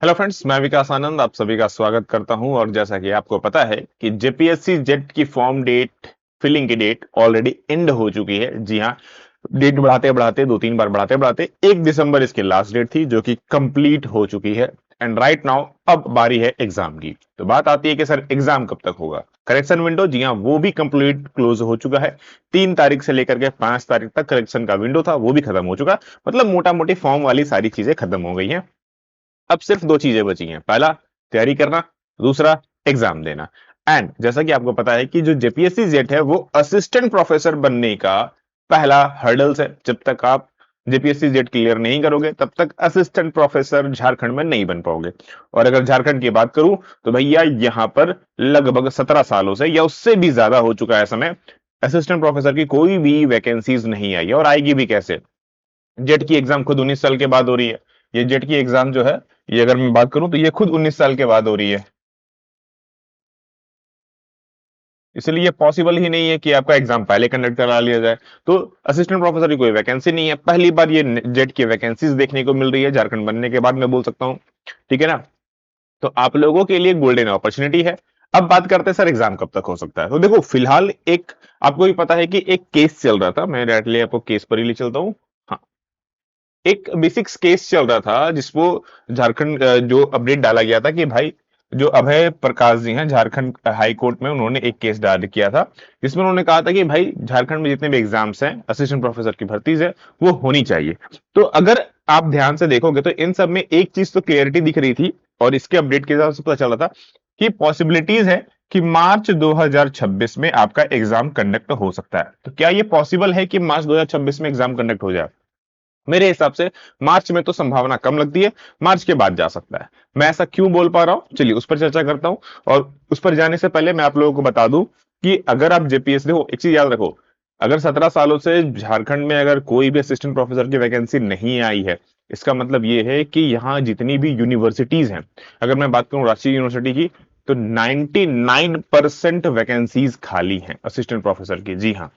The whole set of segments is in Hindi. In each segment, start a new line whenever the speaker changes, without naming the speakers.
हेलो फ्रेंड्स, मैं विकास आनंद आप सभी का स्वागत करता हूं। और जैसा कि आपको पता है कि जेपीएससी जेट की फॉर्म डेट फिलिंग की डेट ऑलरेडी एंड हो चुकी है। जी हां, डेट बढ़ाते बढ़ाते दो तीन बार बढ़ाते बढ़ाते 1 दिसंबर इसकी लास्ट डेट थी, जो कि कंप्लीट हो चुकी है। एंड राइट नाउ अब बारी है एग्जाम की। तो बात आती है कि सर एग्जाम कब तक होगा। करेक्शन विंडो, जी हां, वो भी कंप्लीट क्लोज हो चुका है। 3 तारीख से लेकर के 5 तारीख तक करेक्शन का विंडो था, वो भी खत्म हो चुका। मतलब मोटा मोटी फॉर्म वाली सारी चीजें खत्म हो गई हैं। अब सिर्फ दो चीजें बची हैं। पहला, तैयारी करना। दूसरा, एग्जाम देना। एंड जैसा कि आपको पता है कि जो जेपीएससी जेट है वो असिस्टेंट प्रोफेसर बनने का पहला हर्डल्स है। जब तक आप जेपीएससी जेट क्लियर नहीं करोगे तब तक असिस्टेंट प्रोफेसर झारखंड में नहीं बन पाओगे। और अगर झारखंड की बात करूं तो भैया यहां पर लगभग 17 सालों से या उससे भी ज्यादा हो चुका है समय, असिस्टेंट प्रोफेसर की कोई भी वैकेंसीज नहीं आई है। और आएगी भी कैसे? जेट की एग्जाम खुद 19 साल के बाद हो रही है। ये जेट की एग्जाम जो है, ये अगर मैं बात करूं तो ये खुद 19 साल के बाद हो रही है। इसलिए ये पॉसिबल ही नहीं है कि आपका एग्जाम पहले कंडक्ट करा लिया जाए। तो असिस्टेंट प्रोफेसर की कोई वैकेंसी नहीं है। पहली बार ये जेट की वैकेंसीज देखने को मिल रही है झारखंड बनने के बाद, मैं बोल सकता हूं। ठीक है ना? तो आप लोगों के लिए गोल्डन अपॉर्चुनिटी है। अब बात करते हैं सर एग्जाम कब तक हो सकता है। तो देखो, फिलहाल एक आपको भी पता है कि एक केस चल रहा था। मैं डायरेक्टली आपको केस पर ही ले चलता हूँ। हाँ, एक बेसिक केस चल रहा था जिसको झारखंड जो अपडेट डाला गया था कि भाई जो अभय प्रकाश जी हैं झारखंड हाई कोर्ट में, उन्होंने एक केस दायर किया था जिसमें उन्होंने कहा था कि भाई झारखंड में जितने भी एग्जाम्स हैं असिस्टेंट प्रोफेसर की भर्ती है वो होनी चाहिए। तो अगर आप ध्यान से देखोगे तो इन सब में एक चीज तो क्लियरिटी दिख रही थी, और इसके अपडेट के हिसाब से पता चला था कि पॉसिबिलिटीज है कि मार्च 2026 में आपका एग्जाम कंडक्ट हो सकता है। तो क्या ये पॉसिबल है कि मार्च 2026 में एग्जाम कंडक्ट हो जाए? मेरे हिसाब से मार्च में तो संभावना कम लगती है। मार्च के बाद जा सकता है। मैं ऐसा क्यों बोल पा रहा हूं, चलिए उस पर चर्चा करता हूं। और उस पर जाने से पहले मैं आप लोगों को बता दूं कि अगर आप जेपीएससी हो, एक चीज याद रखो। अगर 17 सालों से झारखंड में अगर कोई भी असिस्टेंट प्रोफेसर की वैकेंसी नहीं आई है, इसका मतलब यह है कि यहाँ जितनी भी यूनिवर्सिटीज हैं, अगर मैं बात करूं रांची यूनिवर्सिटी की, तो 99% वैकेंसीज खाली हैं असिस्टेंट प्रोफेसर की। जी हाँ,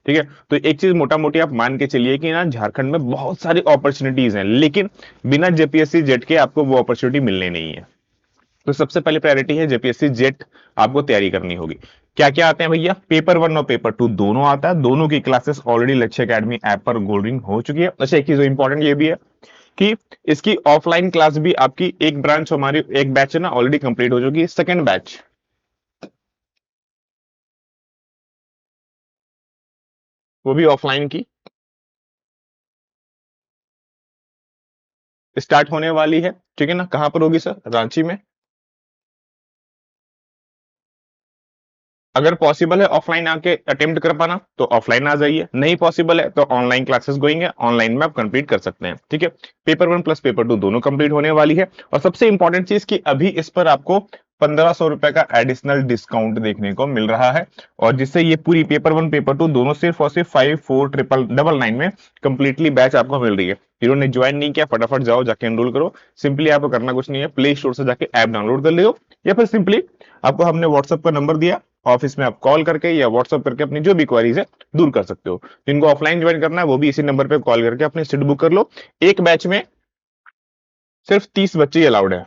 ठीक है। तो एक चीज मोटा मोटी आप मान के चलिए कि ना झारखंड में बहुत सारी अपॉर्चुनिटीज हैं, लेकिन बिना जेपीएससी जेट के आपको वो अपॉर्चुनिटी मिलने नहीं है। तो सबसे पहले प्रायोरिटी है जेपीएससी जेट, आपको तैयारी करनी होगी। क्या क्या आते हैं भैया? पेपर 1 और पेपर 2 दोनों आता है। दोनों की क्लासेस ऑलरेडी लक्ष्य एकेडमी ऐप पर गोल्डिंग हो चुकी है। अच्छा, एक चीज इंपॉर्टेंट ये भी है कि इसकी ऑफलाइन क्लास भी आपकी एक ब्रांच हमारी एक बैच है ना ऑलरेडी कंप्लीट हो चुकी है। सेकंड बैच वो भी ऑफलाइन की स्टार्ट होने वाली है। ठीक है ना? कहां पर होगी सर? रांची में। अगर पॉसिबल है ऑफलाइन आके अटेम्प्ट कर पाना तो ऑफलाइन आ जाइए, नहीं पॉसिबल है तो ऑनलाइन क्लासेस गोइंग है, ऑनलाइन में आप कंप्लीट कर सकते हैं। ठीक है। पेपर 1 प्लस पेपर 2 दोनों कंप्लीट होने वाली है। और सबसे इंपॉर्टेंट चीज कि अभी इस पर आपको 1500 रुपए का एडिशनल डिस्काउंट देखने को मिल रहा है। और जिससे ये पूरी पेपर 1 पेपर 2 दोनों सिर्फ और सिर्फ 5499 में कंप्लीटली बैच आपको मिल रही है। जिन्होंने ज्वाइन नहीं किया फटाफट जाओ जाके एनरोल करो। सिंपली आपको करना कुछ नहीं है, प्ले स्टोर से जाके ऐप डाउनलोड कर लियो, या फिर सिंपली आपको हमने व्हाट्सएप का नंबर दिया, ऑफिस में आप कॉल करके या व्हाट्सएप करके अपनी जो भी क्वेरीज है दूर कर सकते हो। जिनको ऑफलाइन ज्वाइन करना है वो भी इसी नंबर पे कॉल करके अपनी सीट बुक कर लो। एक बैच में सिर्फ 30 बच्चे ही अलाउड है।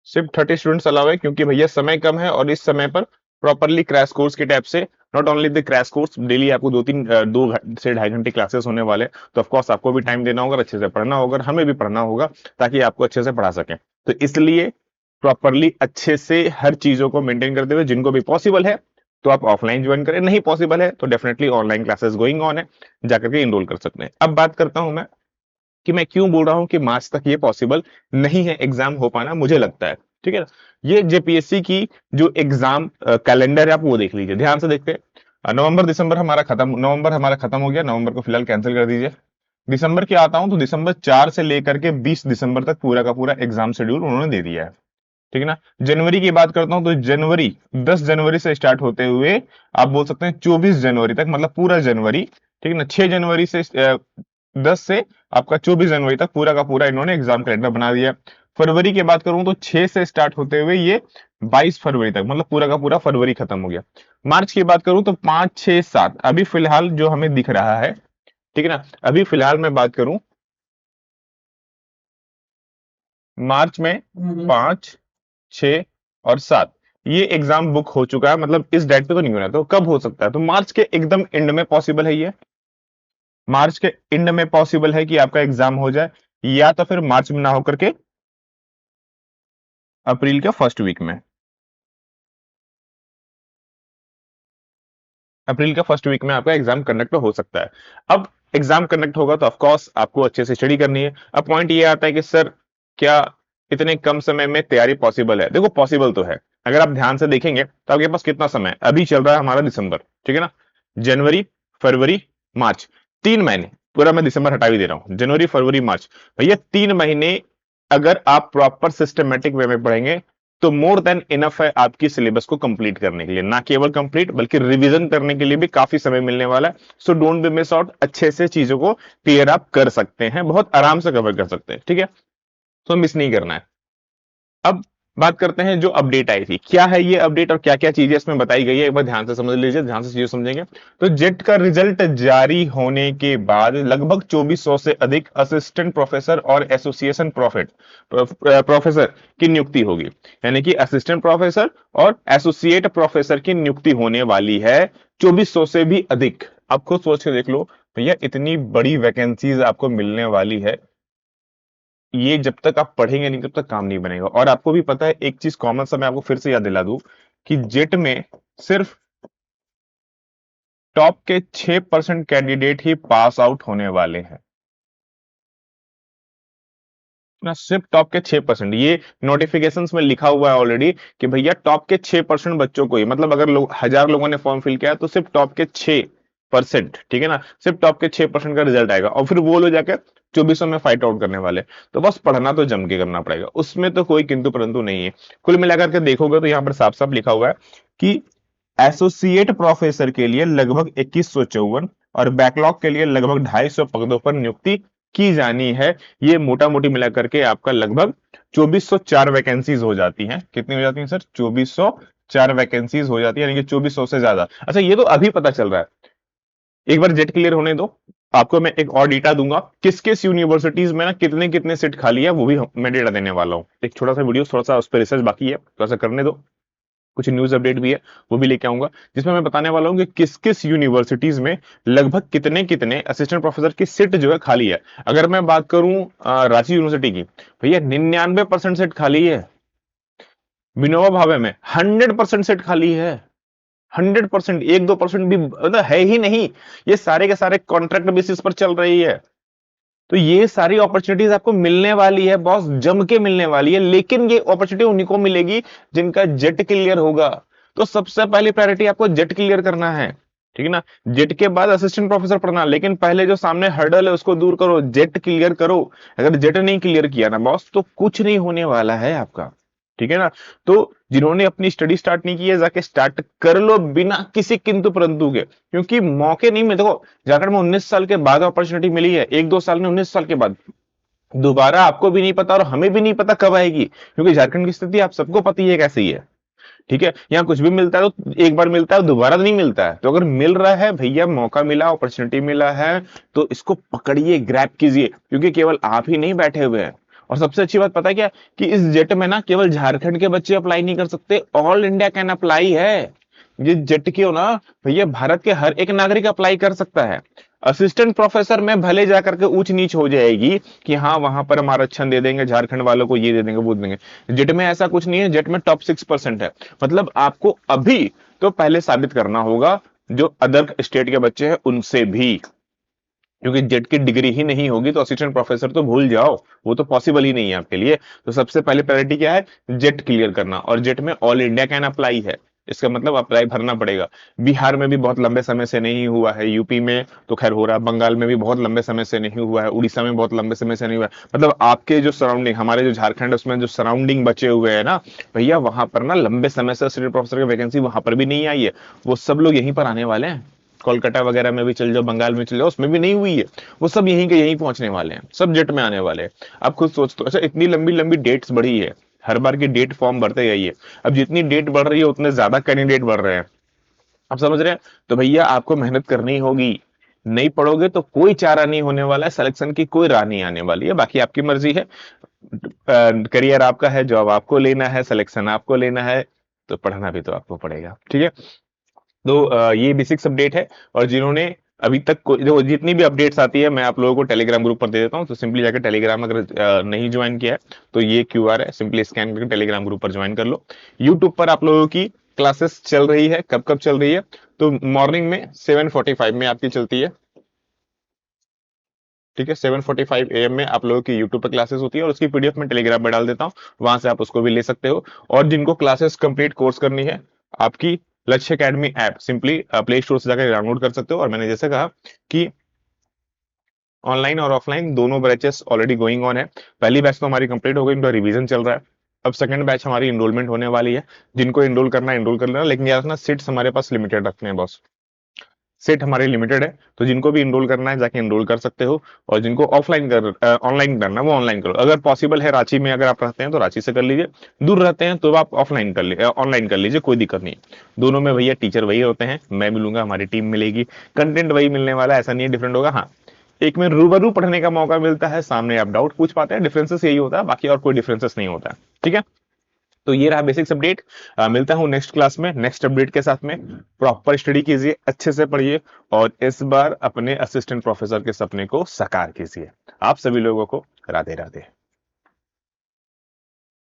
सिर्फ 30 स्टूडेंट्स अलाउ है, क्योंकि भैया समय कम है और इस समय पर प्रॉपरली क्रैश कोर्स के टाइप से, not only the crash course, daily आपको 2 से 2.5 घंटे क्लासेस होने वाले। तो ऑफकोर्स आपको भी टाइम देना होगा, अच्छे से पढ़ना होगा, और हमें भी पढ़ना होगा ताकि आपको अच्छे से पढ़ा सकें। तो इसलिए प्रॉपरली अच्छे से हर चीजों को मेंटेन करते हुए जिनको भी पॉसिबल है तो आप ऑफलाइन ज्वाइन करें, नहीं पॉसिबल है तो definitely online classes going on है, जाकर के इनरोल कर सकते हैं। अब बात करता हूं मैं कि मैं क्यों बोल रहा हूं कि मार्च तक ये पॉसिबल नहीं है एग्जाम हो पाना, मुझे लगता है। ठीक है ना? ये जेपीएससी की जो एग्जाम कैलेंडर है आप वो देख लीजिए, ध्यान से देखते हैं। नवंबर हमारा खत्म हो गया, नवंबर को फिलहाल कैंसिल कर दीजिए। दिसंबर की आता हूं तो दिसंबर 4 से लेकर के 20 दिसंबर तक पूरा का पूरा एग्जाम शेड्यूल उन्होंने दे दिया है। ठीक है ना? जनवरी की बात करता हूं तो जनवरी 10 जनवरी से स्टार्ट होते हुए आप बोल सकते हैं 24 जनवरी तक, मतलब पूरा जनवरी। ठीक है ना? 6 जनवरी से 10 से आपका 24 जनवरी तक पूरा का पूरा इन्होंने एग्जाम कैलेंडर बना दिया। फरवरी की बात करूं तो 6 से स्टार्ट होते हुए ये 22 फरवरी तक, मतलब पूरा का पूरा फरवरी खत्म हो गया। मार्च की बात करूं तो 5 6 7 अभी फिलहाल जो हमें दिख रहा है ठीक है ना। अभी फिलहाल मैं बात करूं, मार्च में 5, 6 और 7 ये एग्जाम बुक हो चुका है, मतलब इस डेट पे तो नहीं होना, तो कब हो सकता है? तो मार्च के एकदम एंड में पॉसिबल है ये, मार्च के एंड में पॉसिबल है कि आपका एग्जाम हो जाए, या तो फिर मार्च में ना होकर के अप्रैल के फर्स्ट वीक में, अप्रैल का फर्स्ट वीक में आपका एग्जाम कंडक्ट हो सकता है। अब एग्जाम कंडक्ट होगा तो ऑफ कोर्स आपको अच्छे से स्टडी करनी है। अब पॉइंट ये आता है कि सर क्या इतने कम समय में तैयारी पॉसिबल है? देखो पॉसिबल तो है, अगर आप ध्यान से देखेंगे तो आपके पास कितना समय है, अभी चल रहा है हमारा दिसंबर, ठीक है ना, जनवरी, फरवरी, मार्च, 3 महीने, पूरा मैं दिसंबर हटा भी दे रहा हूं, जनवरी फरवरी मार्च, भैया 3 महीने अगर आप प्रॉपर सिस्टमेटिक वे में पढ़ेंगे तो मोर देन इनफ है आपकी सिलेबस को कंप्लीट करने के लिए, ना केवल कंप्लीट बल्कि रिवीजन करने के लिए भी काफी समय मिलने वाला है। So don't be miss out, अच्छे से चीजों को क्लियर आप कर सकते हैं, बहुत आराम से कवर कर सकते हैं, ठीक है। तो मिस नहीं करना है। अब बात करते हैं जो अपडेट आई थी, क्या है ये अपडेट और क्या क्या चीजें इसमें बताई गई है, एक बार ध्यान से समझ लीजिए, ध्यान से चीजें समझेंगे। तो जेट का रिजल्ट जारी होने के बाद लगभग 2400 से अधिक असिस्टेंट प्रोफेसर और एसोसिएशन प्रोफेसर की नियुक्ति होगी, यानी कि असिस्टेंट प्रोफेसर और एसोसिएट प्रोफेसर की नियुक्ति होने वाली है, 2400 से भी अधिक। आप खुद सोच के देख लो भैया, इतनी बड़ी वैकेंसीज आपको मिलने वाली है, ये जब तक आप पढ़ेंगे नहीं तब तक काम नहीं बनेगा। और आपको भी पता है एक चीज कॉमन सा मैं आपको फिर से याद दिला दूं कि जेट में सिर्फ टॉप के 6% कैंडिडेट ही पास आउट होने वाले हैं ना, सिर्फ टॉप के 6%। ये नोटिफिकेशंस में लिखा हुआ है ऑलरेडी कि भैया टॉप के 6% बच्चों को ही, मतलब अगर 1000 लोगों ने फॉर्म फिल किया तो सिर्फ टॉप के 6%, ठीक है ना, सिर्फ टॉप के 6% का रिजल्ट आएगा और फिर वो लोग जाकर 2400 में फाइट आउट करने वाले। तो बस पढ़ना तो जम के करना पड़ेगा, उसमें तो कोई किंतु परंतु नहीं है। कुल मिलाकर के देखोगे तो यहां पर साफ साफ लिखा हुआ है कि एसोसिएट प्रोफेसर के लिए लगभग 2154 और बैकलॉग के लिए लगभग 250 पदों पर नियुक्ति की जानी है। ये मोटा मोटी मिलाकर के आपका लगभग 2404 वैकेंसीज हो जाती हैं। कितनी हो जाती हैं सर? 2404 वैकेंसीज हो जाती है, यानी कि 2400 से ज्यादा। अच्छा ये तो अभी पता चल रहा है, एक बार जेट क्लियर होने दो, आपको मैं एक और डेटा दूंगा किस किस यूनिवर्सिटीज में ना कितने कितने सीट खाली है, वो भी मैं डेटा देने वाला हूँ। एक छोटा सा वीडियो, थोड़ा सा उस पर रिसर्च बाकी है, थोड़ा सा करने दो, कुछ न्यूज अपडेट भी है वो भी लेके आऊंगा, जिसमें मैं बताने वाला हूं कि किस किस यूनिवर्सिटीज में लगभग कितने कितने असिस्टेंट प्रोफेसर की सीट जो है खाली है। अगर मैं बात करूं रांची यूनिवर्सिटी की, भैया 99% सीट खाली है। विनोबा भावे में 100% सीट खाली है, 100%, 1-2% भी मतलब है ही नहीं। ये सारे के सारे कॉन्ट्रैक्ट बेसिस पर चल रही है। तो ये सारी अपॉर्चुनिटीज आपको मिलने वाली है बॉस, जम के मिलने वाली है, लेकिन ये अपॉर्चुनिटी उन्हीं को मिलेगी जिनका जेट क्लियर होगा। तो सबसे पहली प्रायोरिटी आपको जेट क्लियर करना है, ठीक है ना। जेट के बाद असिस्टेंट प्रोफेसर पढ़ना, लेकिन पहले जो सामने हर्डल है उसको दूर करो, जेट क्लियर करो। अगर जेट नहीं क्लियर किया ना बॉस तो कुछ नहीं होने वाला है आपका, ठीक है ना। तो जिन्होंने अपनी स्टडी स्टार्ट नहीं की है जाके स्टार्ट कर लो बिना किसी किंतु परंतु के, क्योंकि मौके नहीं मिलते। देखो झारखंड में 19 साल के बाद अपॉर्चुनिटी मिली है, 1-2 साल में, 19 साल के बाद दोबारा आपको भी नहीं पता और हमें भी नहीं पता कब आएगी, क्योंकि झारखंड की स्थिति आप सबको पता है कैसी है, ठीक है। यहाँ कुछ भी मिलता है तो एक बार मिलता है, दोबारा तो नहीं मिलता है। तो अगर मिल रहा है भैया, मौका मिला, अपॉर्चुनिटी मिला है, तो इसको पकड़िए, ग्रैब कीजिए, क्योंकि केवल आप ही नहीं बैठे हुए हैं। और सबसे अच्छी बात पता है क्या, कि इस जेट में ना केवल झारखंड के बच्चे अप्लाई नहीं कर सकते, ऑल इंडिया कैन अप्लाई है। ये जेट क्यों ना भैया, भारत के हर एक नागरिक अप्लाई कर सकता है। असिस्टेंट प्रोफेसर में भले जाकर के ऊंच नीच हो जाएगी कि हाँ वहां पर हम आरक्षण दे देंगे, झारखंड वालों को ये दे देंगे वो दे देंगे, जेट में ऐसा कुछ नहीं है। जेट में टॉप 6% है, मतलब आपको अभी तो पहले साबित करना होगा जो अदर स्टेट के बच्चे हैं उनसे भी, क्योंकि जेट की डिग्री ही नहीं होगी तो असिस्टेंट प्रोफेसर तो भूल जाओ, वो तो पॉसिबल ही नहीं है आपके लिए। तो सबसे पहले प्रायोरिटी क्या है? जेट क्लियर करना, और जेट में ऑल इंडिया कैन अप्लाई है, इसका मतलब अप्लाई भरना पड़ेगा। बिहार में भी बहुत लंबे समय से नहीं हुआ है, यूपी में तो खैर हो रहा है, बंगाल में भी बहुत लंबे समय से नहीं हुआ है, उड़ीसा में बहुत लंबे समय से नहीं हुआ है। मतलब आपके जो सराउंडिंग, हमारे जो झारखंड है उसमें जो सराउंडिंग बचे हुए हैं ना भैया, वहां पर ना लंबे समय से असिस्टेंट प्रोफेसर की वैकेंसी वहां पर भी नहीं आई है। वो सब लोग यहीं पर आने वाले हैं, कोलकाता वगैरह में भी चल जाओ, बंगाल में चल जाओ, उसमें भी नहीं हुई है। वो सब यहीं के यहीं पहुंचने वाले हैं, सब जेट में आने वाले हैं। आप खुद सोच तो, अच्छा इतनी लंबी लंबी डेट्स बढ़ी है, हर बार की डेट फॉर्म बढ़ते गई है। अब जितनी डेट बढ़ रही है उतने ज्यादा कैंडिडेट बढ़ रहे हैं, आप समझ रहे हैं। तो भैया आपको मेहनत करनी होगी, नहीं पढ़ोगे तो कोई चारा नहीं होने वाला है, सिलेक्शन की कोई राह नहीं आने वाली है। बाकी आपकी मर्जी है, करियर आपका है, जॉब आपको लेना है, सिलेक्शन आपको लेना है, तो पढ़ना भी तो आपको पड़ेगा। ठीक है, तो ये बेसिक्स अपडेट है। और जिन्होंने अभी तक जो जितनी भी अपडेट्स आती है मैं आप लोगों को टेलीग्राम ग्रुप पर दे देता हूँ, तो सिंपली जाकर टेलीग्राम अगर नहीं ज्वाइन किया है तो ये क्यूआर है, सिंपली स्कैन करके टेलीग्राम ग्रुप पर ज्वाइन कर लो। यूट्यूब पर आप लोगों की क्लासेस चल रही है, कब कब चल रही है, तो मॉर्निंग में 7:45 में आपकी चलती है। ठीक है, 7:45 AM में आप लोगों की यूट्यूब पर क्लासेस होती है, और उसकी पीडीएफ में टेलीग्राम में डाल देता हूँ, वहां से आप उसको भी ले सकते हो। और जिनको क्लासेस कंप्लीट कोर्स करनी है, आपकी लक्ष्य academy app simply play store से जाकर डाउनलोड कर सकते हो। और मैंने जैसे कहा कि ऑनलाइन और ऑफलाइन दोनों बैचेस ऑलरेडी गोइंग ऑन है। पहली बैच तो हमारी कंप्लीट हो गई, उनका रिवीजन चल रहा है। अब सेकंड बैच हमारी इनरोलमेंट होने वाली है। जिनको इनरोल करना है इनरोल कर लेना, लेकिन याद रखना सीट्स हमारे पास लिमिटेड रखते हैं बॉस, सीट हमारी लिमिटेड है। तो जिनको भी इनरोल करना है जाके इनरोल कर सकते हो, और जिनको ऑफलाइन कर ऑनलाइन करना है वो ऑनलाइन करो। अगर पॉसिबल है रांची में अगर आप रहते हैं तो रांची से कर लीजिए, दूर रहते हैं तो आप ऑफलाइन कर लीजिए, ऑनलाइन कर लीजिए, कोई दिक्कत नहीं। दोनों में भैया टीचर वही होते हैं, मैं मिलूंगा, हमारी टीम मिलेगी, कंटेंट वही मिलने वाला है, ऐसा नहीं है डिफरेंट होगा। हाँ, एक में रूबरू पढ़ने का मौका मिलता है, सामने आप डाउट पूछ पाते हैं, डिफरेंसेस यही होता है, बाकी और कोई डिफरेंसेस नहीं होता है। ठीक है, तो ये रहा बेसिक्स अपडेट। मिलता हूं नेक्स्ट क्लास में नेक्स्ट अपडेट के साथ में। प्रॉपर स्टडी कीजिए, अच्छे से पढ़िए, और इस बार अपने असिस्टेंट प्रोफेसर के सपने को साकार कीजिए। आप सभी लोगों को राधे राधे।